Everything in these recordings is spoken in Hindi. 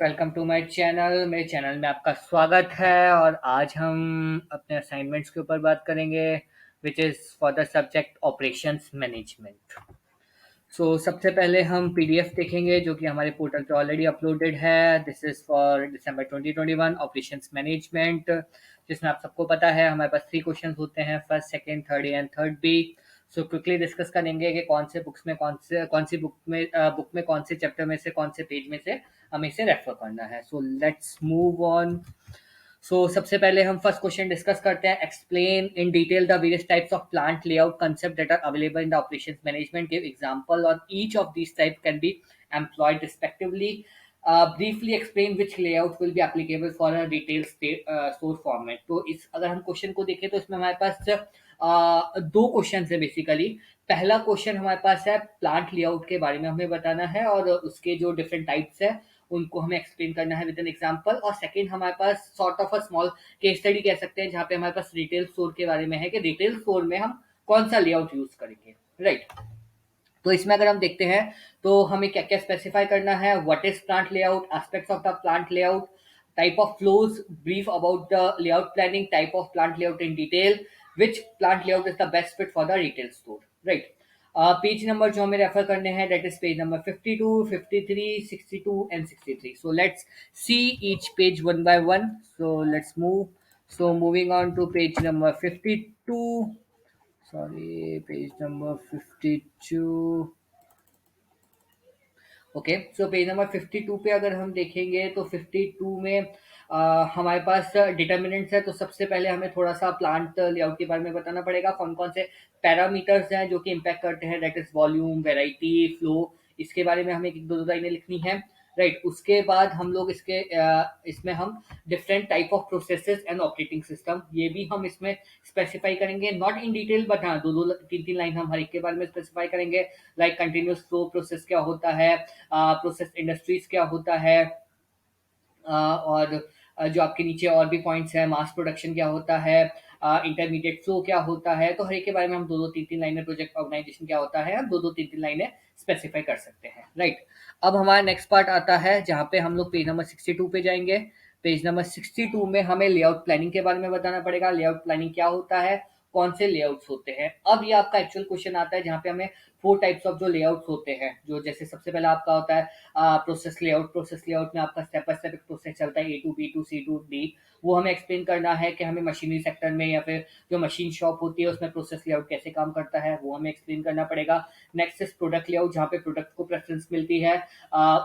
Welcome to my channel. मेरे चैनल में आपका स्वागत है और आज हम अपने असाइनमेंट्स के ऊपर बात करेंगे which is for the subject operations management. सबसे पहले हम पीडीएफ देखेंगे जो कि हमारे पोर्टल पे ऑलरेडी अपलोडेड है। This is for December 2021 operations management, जिसमें आप सबको पता है हमारे पास 3 क्वेश्चन होते हैं, first, second, third and third B. Quickly discuss करेंगे कि कौन सी बुक में कौन से चैप्टर में से कौन से पेज में से हमें इसे रेफर करना है। Let's move on. सबसे पहले हम फर्स्ट क्वेश्चन डिस्कस करते हैं। Explain in detail the various types of plant layout concept that are available in the operations management. Give example on each of these type can be employed respectively. Briefly explain which layout will be applicable for a detail store format. तो इस अगर हम क्वेश्चन को देखें तो इसमें हमारे पास दो क्वेश्चन है बेसिकली। पहला क्वेश्चन हमारे पास है प्लांट लेआउट के बारे में हमें बताना है और उसके जो डिफरेंट टाइप्स है उनको हमें एक्सप्लेन करना है विद एन एग्जांपल। और सेकंड हमारे पास sort of a small case study कह सकते हैं, जहाँ पे हमारे पास रिटेल स्टोर के बारे में है कि रिटेल स्टोर में हम कौन सा लेआउट यूज करेंगे, राइट। तो इसमें अगर हम देखते हैं तो हमें क्या क्या स्पेसिफाई करना है। What is plant layout, aspects of the plant layout, type of flows, brief about the layout planning, type of plant layout in detail, which plant layout is the best fit for the retail store, right. Page number जो हमें रेफर करने हैं that is page number 52, 53, 62 and 63। So let's see each page one by one. Let's move. Moving on to page number 52. Sorry, page number 52. Okay, page number 52 पे अगर हम देखेंगे तो 52 में हमारे पास डिटर्मिनेंट्स है। तो सबसे पहले हमें थोड़ा सा प्लांट लेआउट के बारे में बताना पड़ेगा। कौन कौन से पैरामीटर्स हैं जो कि इम्पैक्ट करते हैं, that is volume, variety, flow. इसके बारे में हमें एक दो लाइनें लिखनी है, राइट। उसके बाद हम लोग इसमें हम different type of processes and operating system ये भी हम इसमें स्पेसिफाई करेंगे, नॉट इन डिटेल बट हाँ दो दो तीन तीन लाइन हम हर एक के बारे में स्पेसिफाई करेंगे। लाइक कंटिन्यूस फ्लो प्रोसेस क्या होता है, प्रोसेस इंडस्ट्रीज क्या होता है, और जो आपके नीचे और भी पॉइंट्स हैं, मास प्रोडक्शन क्या होता है, इंटरमीडिएट फ्लो क्या होता है। तो हर एक के बारे में हम दो दो तीन तीन लाइनें, प्रोजेक्ट ऑर्गेनाइजेशन क्या होता है, हम दो दो तीन तीन लाइनें स्पेसिफाई कर सकते हैं, राइट। अब हमारा नेक्स्ट पार्ट आता है जहाँ पे हम लोग पेज नंबर 62 पे जाएंगे। पेज नंबर 62 में हमें लेआउट प्लानिंग के बारे में बताना पड़ेगा। लेआउट प्लानिंग क्या होता है, कौन से लेआउट्स होते हैं। अब ये आपका एक्चुअल क्वेश्चन आता है जहाँ पे हमें 4 टाइप्स ऑफ जो लेआउट्स होते हैं, जो जैसे सबसे पहला आपका होता है प्रोसेस लेआउट। प्रोसेस लेआउट में आपका स्टेप बाय स्टेप एक प्रोसेस चलता है, A to B to C to D. वो हमें एक्सप्लेन करना है कि हमें मशीनरी सेक्टर में या फिर जो मशीन शॉप होती है उसमें प्रोसेस लेआउट कैसे काम करता है, वो हमें एक्सप्लेन करना पड़ेगा। नेक्स्ट इज प्रोडक्ट लेआउट, जहाँ पे प्रोडक्ट को प्रेफरेंस मिलती है,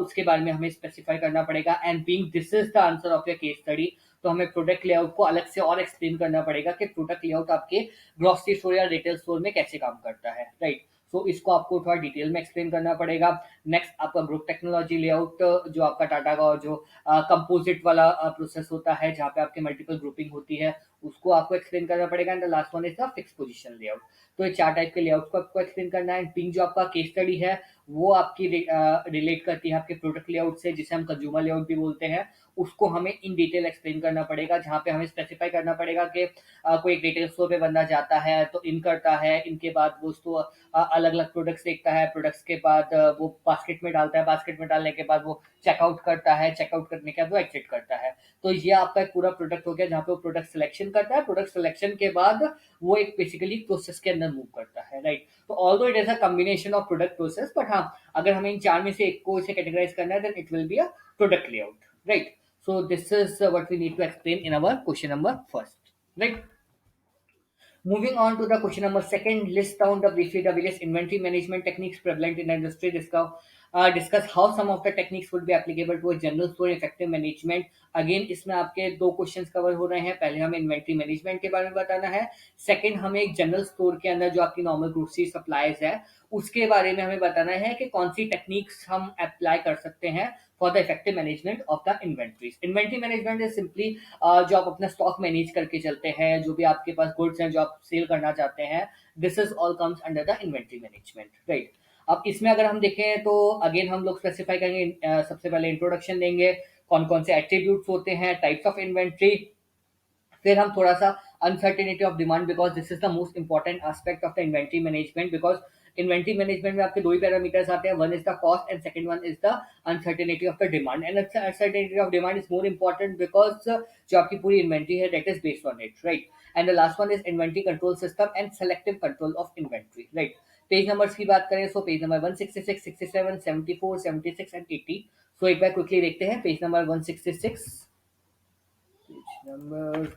उसके बारे में हमें स्पेसिफाई करना पड़ेगा। And being this is the answer of your case study, तो हमें प्रोडक्ट लेआउट को अलग से और एक्सप्लेन करना पड़ेगा कि प्रोडक्ट लेआउट आपके ग्रोसरी स्टोर या रिटेल स्टोर में कैसे काम करता है, राइट। इसको आपको थोड़ा डिटेल में एक्सप्लेन करना पड़ेगा। नेक्स्ट आपका ग्रुप टेक्नोलॉजी लेआउट, जो आपका टाटा का जो कंपोजिट वाला प्रोसेस होता है जहाँ पे आपके मल्टीपल ग्रुपिंग होती है, उसको आपको एक्सप्लेन करना पड़ेगा। And the last one is the fix position layout. तो ये 4 टाइप के लेआउट को आपको एक्सप्लेन करना है। पिंग जो आपका केस स्टडी है वो आपकी रिलेट करती है आपके प्रोडक्ट लेआउट से, जिसे हम कंज्यूमर लेआउट भी बोलते हैं। उसको हमें इन डिटेल एक्सप्लेन करना पड़ेगा, जहाँ पे हमें स्पेसिफाई करना पड़ेगा कि कोई एक रिटेल स्टोर पे बंदा जाता है तो इन करता है, इनके बाद वो उसको अलग अलग प्रोडक्ट्स देखता है, प्रोडक्ट्स के बाद वो बास्केट में डालता है, बास्केट में डालने के बाद वो चेकआउट करता है, चेकआउट करने के बाद वो एग्जिट करता है। तो ये आपका एक पूरा प्रोडक्ट हो गया जहाँ पे वो प्रोडक्ट सिलेक्शन करता है, प्रोडक्ट सिलेक्शन के बाद वो एक बेसिकली प्रोसेस के अंदर मूव करता है, राइट। तो although it is a combination of product process, but हाँ अगर हमें इन 4 में से एक को इसे कैटेगराइज करना है then it will be a product layout, right. This is what we need to explain in our question number first, right? Moving on to the question number second, list down the briefly the various inventory management techniques prevalent in the industry. Discuss how some of the techniques would be applicable to a general store effective management. Again, इसमें आपके दो क्वेश्चंस कवर हो रहे हैं। पहले हमें इन्वेंट्री मैनेजमेंट के बारे में बताना है, सेकंड हमें एक जनरल स्टोर के अंदर जो आपकी नॉर्मल ग्रोसरी सप्लाईज है उसके बारे में हमें बताना है कि कौन सी टेक्निक्स हम अप्लाई कर सकते हैं for the effective management of the inventories. Inventory management is simply जो आप अपना स्टॉक मैनेज करके चलते हैं, जो भी आपके पास गुड्स हैं जो आप सेल करना चाहते हैं, this is all comes under the inventory management, right. अब इसमें अगर हम देखें तो अगेन हम लोग स्पेसिफाई करेंगे, सबसे पहले इंट्रोडक्शन देंगे, कौन कौन से एट्रीब्यूट्स होते हैं, टाइप्स ऑफ इन्वेंट्री। फिर हम थोड़ा सा uncertainty of demand, because this is the most important aspect of the inventory management, because inventory management में आपके दो ही पैरामीटर्स आते हैं, one is the cost and second one is the uncertainty of the demand. And uncertainty of demand is more important because जो आपकी पूरी इन्वेंट्री है that is based on it, right. And the last one is inventory control system and selective control of inventory, right. Page numbers की बात करें सो पेज नंबर 166, 67, 74, 76 एंड 80। सो एक बार क्विकली देखते हैं पेज नंबर 166, पेज नंबर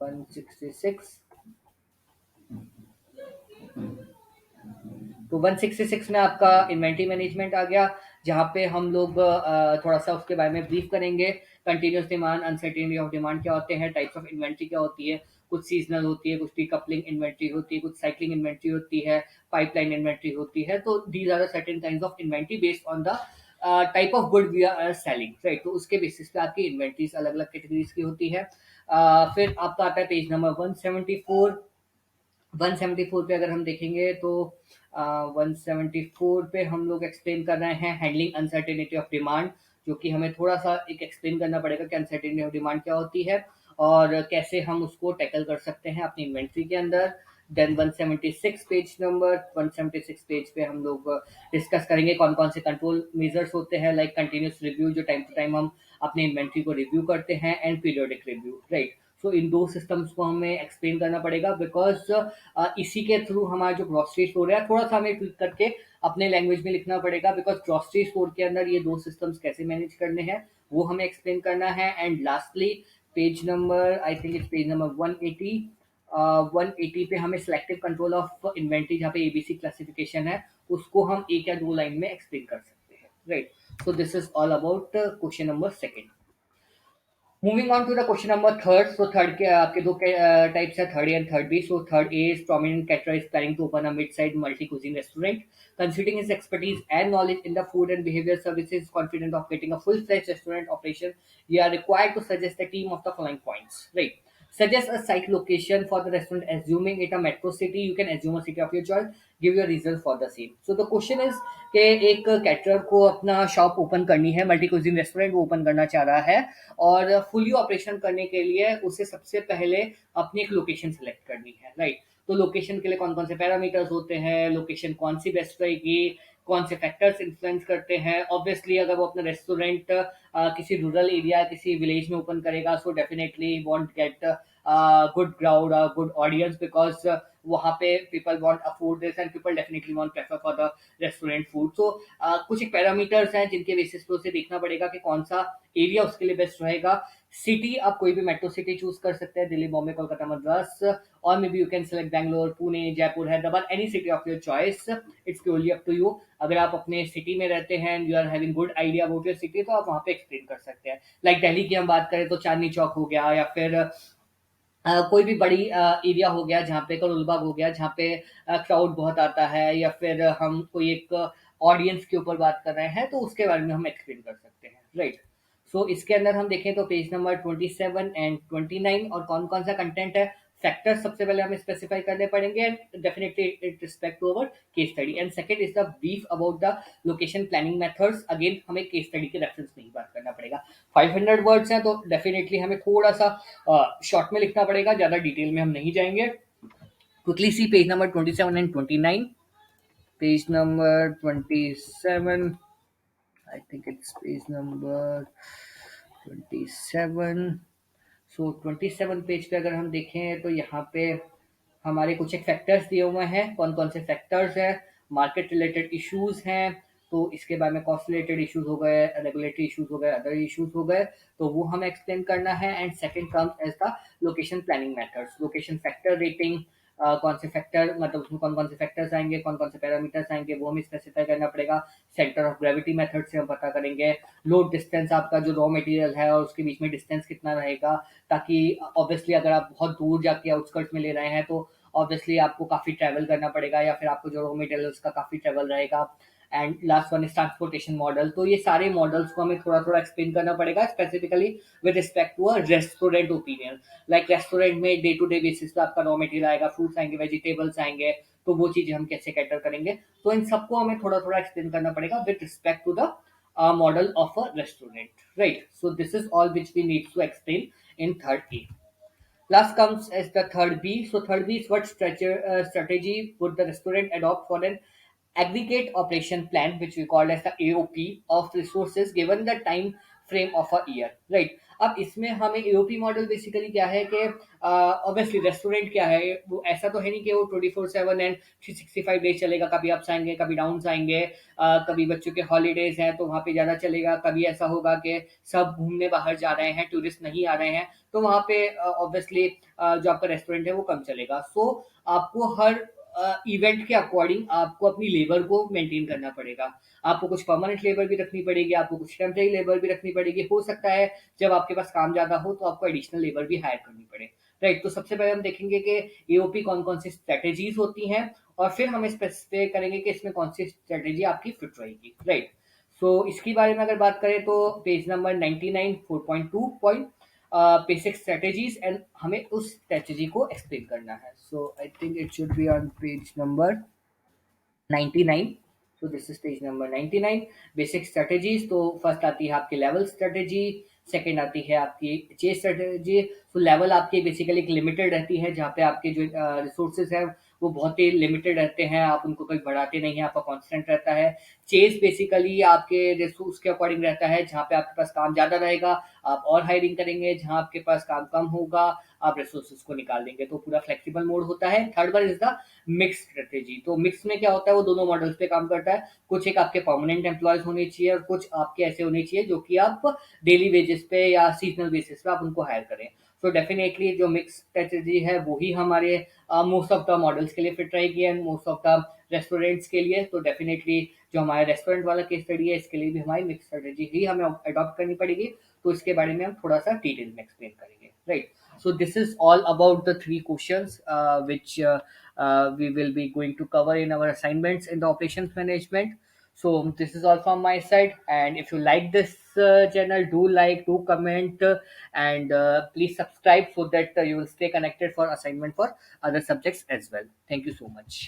166। तो 166 में आपका इन्वेंट्री मैनेजमेंट आ गया, जहाँ पे हम लोग थोड़ा सा उसके बारे में ब्रीफ करेंगे। Continuous demand, uncertainty of demand क्या होते हैं, टाइप्स ऑफ इन्वेंट्री क्या होती है, कुछ सीजनल होती है, कुछ डीकपलिंग इन्वेंट्री होती है, कुछ साइक्लिंग इन्वेंट्री होती है, पाइपलाइन इन्वेंट्री होती है। तो these are certain kinds of inventory based on the type of good we are selling, right. तो उसके बेसिस पे आपकी इन्वेंट्रीज अलग अलग कैटेगरीज की होती है। फिर आपका आता है पेज नंबर 174। 174 पे अगर हम देखेंगे तो 174 पे हम लोग एक्सप्लेन कर रहे हैं हैंडलिंग अनसर्टेनिटी ऑफ डिमांड, जो कि हमें थोड़ा सा एक एक्सप्लेन करना पड़ेगा कि अनसर्टेनिटी ऑफ डिमांड क्या होती है और कैसे हम उसको टैकल कर सकते हैं अपनी इन्वेंट्री के अंदर। देन 176 पेज नंबर 176 पेज पे हम लोग डिस्कस करेंगे कौन कौन से कंट्रोल मेजर्स होते हैं, लाइक कंटिन्यूस रिव्यू जो टाइम टू टाइम हम अपने इन्वेंट्री को रिव्यू करते हैं, एंड पीरियोडिक रिव्यू, राइट। सो इन दो सिस्टम्स को हमें एक्सप्लेन करना पड़ेगा बिकॉज इसी के थ्रू हमारा जो ग्रॉसरी स्टोर है थोड़ा सा हमें ट्वीक करके अपने लैंग्वेज में लिखना पड़ेगा, बिकॉज ग्रॉसरी स्टोर के अंदर ये दो सिस्टम्स कैसे मैनेज करने हैं वो हमें एक्सप्लेन करना है। And lastly page number I think it's page number 180। 180 पे हमें सिलेक्टिव कंट्रोल ऑफ इन्वेंट्री जहाँ पे एबीसी क्लासिफिकेशन है उसको हम एक या दो लाइन में एक्सप्लेन कर सकते हैं, right. So this is all about question number second. Moving on to the question number third. So third के आपके दो टाइप्स है, third A and third B. So third A is prominent caterer is planning to open a mid-sized multi-cuisine restaurant. Considering his expertise and knowledge in the food and behavior services, confident of getting a full-fledged restaurant operation, you are required to suggest a team of the following points. Right. Suggest a site location for the restaurant, assuming it a metro city. You can assume a city of your choice. Give your reason for the same. So the question is कि एक कैटरर को अपना शॉप ओपन करनी है, मल्टी कुजिन रेस्टोरेंट वो ओपन करना चाह रहा है और फुली ऑपरेशन करने के लिए उसे सबसे पहले अपनी एक लोकेशन सेलेक्ट करनी है, राइट। तो लोकेशन के लिए कौन कौन से पैरामीटर्स होते हैं, लोकेशन कौन सी बेस्ट रहेगी, कौन से फैक्टर्स इन्फ्लुएंस करते हैं। ऑब्वियसली अगर वो अपना रेस्टोरेंट किसी रूरल एरिया किसी विलेज में ओपन करेगा so definitely won't get good crowd good audience because वहाँ पे people won't afford this and people definitely won't prefer for the restaurant food. So कुछ एक पैरामीटर्स हैं जिनके बेसिस पे उसे देखना पड़ेगा कि कौन सा एरिया उसके लिए बेस्ट रहेगा। सिटी आप कोई भी मेट्रो सिटी चूज कर सकते हैं, दिल्ली, बॉम्बे, कोलकाता, मद्रास, और may be you can select Bangalore, Pune, Jaipur, Hyderabad, any city of your choice. It's purely up to you. अगर आप अपने सिटी में रहते हैं and you are having good idea about your city तो आप वहाँ पे एक्सप्लेन कर सकते हैं। लाइक दिल्ली की हम बात करें तो चांदनी चौक हो गया, या फिर कोई भी बड़ी एरिया हो गया जहाँ पे करोलबाग हो गया जहाँ पे क्राउड बहुत आता है, या फिर हम कोई एक ऑडियंस के ऊपर बात कर रहे हैं तो उसके बारे में हम एक्सप्लेन कर सकते हैं, राइट। सो इसके अंदर हम देखें तो पेज नंबर 27 एंड 29 और कौन कौन सा कंटेंट है, फैक्टर्स सबसे पहले हमें स्पेसिफाई करने पड़ेंगे and definitely it respect to our case study. And second is the brief about the location planning methods. Again हमें केस स्टडी के रेफरेंस में ही बात करना पड़ेगा। 500 वर्ड्स हैं तो डेफिनेटली हमें थोड़ा सा शॉर्ट में लिखना पड़ेगा, ज्यादा डिटेल में हम नहीं जाएंगे। Quickly see page number 27 and 29। Page number 27 I think it's page number 27। So 27 page पे अगर हम देखें तो यहाँ पे हमारे कुछ एक फैक्टर्स दिए हुए हैं, कौन कौन से फैक्टर्स हैं। मार्केट रिलेटेड इश्यूज हैं तो इसके बारे में कॉस्ट रिलेटेड इश्यूज हो गए, रेगुलेटरी इश्यूज हो गए, अदर इश्यूज हो गए, तो वो हमें एक्सप्लेन करना है। And second comes as the location planning methods, location factor rating, कौन से फैक्टर मतलब उसमें कौन कौन से फैक्टर्स आएंगे, कौन कौन से पैरामीटर्स आएंगे वो हमें स्पेसिफाई करना पड़ेगा। सेंटर ऑफ ग्रेविटी मेथड से हम पता करेंगे। लोड डिस्टेंस आपका जो रॉ मटेरियल है और उसके बीच में डिस्टेंस कितना रहेगा, ताकि ऑब्वियसली अगर आप बहुत दूर जाके आउटस्कर्ट्स में ले रहे हैं तो ऑब्वियसली आपको काफ़ी ट्रैवल करना पड़ेगा, या फिर आपको जो रॉ मटेरियल उसका काफ़ी ट्रैवल रहेगा। And last one is transportation model. तो ये सारे मॉडल्स को हमें थोड़ा थोड़ा एक्सप्लेन करना पड़ेगा specifically with respect to a restaurant opinion. Like restaurant में डे टू डे बेसिस पे आपका रॉ मटेरियल आएगा, फ्रूट्स आएंगे, वेजिटेबल्स आएंगे, तो वो चीजें हम कैसे कैटर करेंगे, तो इन सबको हमें थोड़ा थोड़ा एक्सप्लेन करना पड़ेगा with respect to the model of a restaurant, right? So this is all which we need to explain in third A. Last comes as the third B. So third B is what strategy would the restaurant adopt for an aggregate operation plan, which we call as the AOP of resources given the time frame of a year, right? अब इसमें हमें एओपी मॉडल बेसिकली क्या है कि ऑब्वियसली रेस्टोरेंट क्या है, वो ऐसा तो है नहीं कि वो 24/7 एंड 365 डेज चलेगा, कभी अप्स आएंगे कभी डाउन्स आएंगे, कभी बच्चों के हॉलीडेज हैं तो वहाँ पे ज़्यादा चलेगा, कभी ऐसा होगा कि सब घूमने बाहर जा रहे हैं, टूरिस्ट नहीं आ रहे हैं, तो वहाँ पे ऑब्वियसली जो आपका रेस्टोरेंट है वो कम चलेगा। सो आपको हर इवेंट के अकॉर्डिंग आपको अपनी लेबर को मेंटेन करना पड़ेगा। आपको कुछ परमानेंट लेबर भी रखनी पड़ेगी, आपको कुछ टेम्परेरी लेबर भी रखनी पड़ेगी। हो सकता है जब आपके पास काम ज़्यादा हो तो आपको एडिशनल लेबर भी हायर करनी पड़े, राइट? तो सबसे पहले हम देखेंगे कि एओपी कौन-कौन सी स्ट्रैटेजीज़ होती हैं और फिर हम स्पेसिफाई करेंगे कि इसमें कौन सी स्ट्रैटेजी आपकी फिट रहेगी, राइट? सो इसके बारे में अगर बात करें तो page number 99 4.2 point basic strategies and हमें उस स्ट्रेटेजी को एक्सप्लेन करना है। So I think it should be on page number 99। So this is page number 99। Basic strategies, तो फर्स्ट आती है आपकी लेवल स्ट्रेटेजी, सेकंड आती है आपकी चेस स्ट्रेटेजी। तो लेवल आपकी बेसिकली एक लिमिटेड रहती है जहाँ पे आपके जो रिसोर्सेज हैं वो बहुत ही लिमिटेड रहते हैं, आप उनको कभी बढ़ाते नहीं हैं, आपका कांस्टेंट रहता है। चेस बेसिकली आपके रिसोर्स के अकॉर्डिंग रहता है, जहाँ पे आपके पास काम ज़्यादा रहेगा आप और हायरिंग करेंगे, जहाँ आपके पास काम कम होगा आप रिसोर्सेज को निकाल देंगे, तो पूरा फ्लेक्सिबल मोड होता है। Third one is the mix strategy. तो मिक्स में क्या होता है, वो दोनों मॉडल्स पे काम करता है। कुछ एक आपके परमानेंट एम्प्लॉयज होने चाहिए और कुछ आपके ऐसे होने चाहिए जो कि आप डेली वेजेस पे या सीजनल बेसिस पे आप उनको हायर करें। सो डेफिनेटली जो मिक्स स्ट्रेटेजी है वो ही हमारे मोस्ट ऑफ द मॉडल्स के लिए फिट रहेगी and most of the restaurants के लिए। तो डेफिनेटली जो हमारे रेस्टोरेंट वाला केस स्टडी है इसके लिए भी हमारी मिक्स स्ट्रेटेजी ही हमें अडॉप्ट करनी पड़ेगी। तो इसके बारे में हम थोड़ा सा डिटेल में एक्सप्लेन करेंगे, right? So this is all about the three questions which we will be going to cover in our assignments in the operations management. So this is all from my side, and if you like this channel, do like, do comment, and please subscribe so that you will stay connected for assignment for other subjects as well. Thank you so much.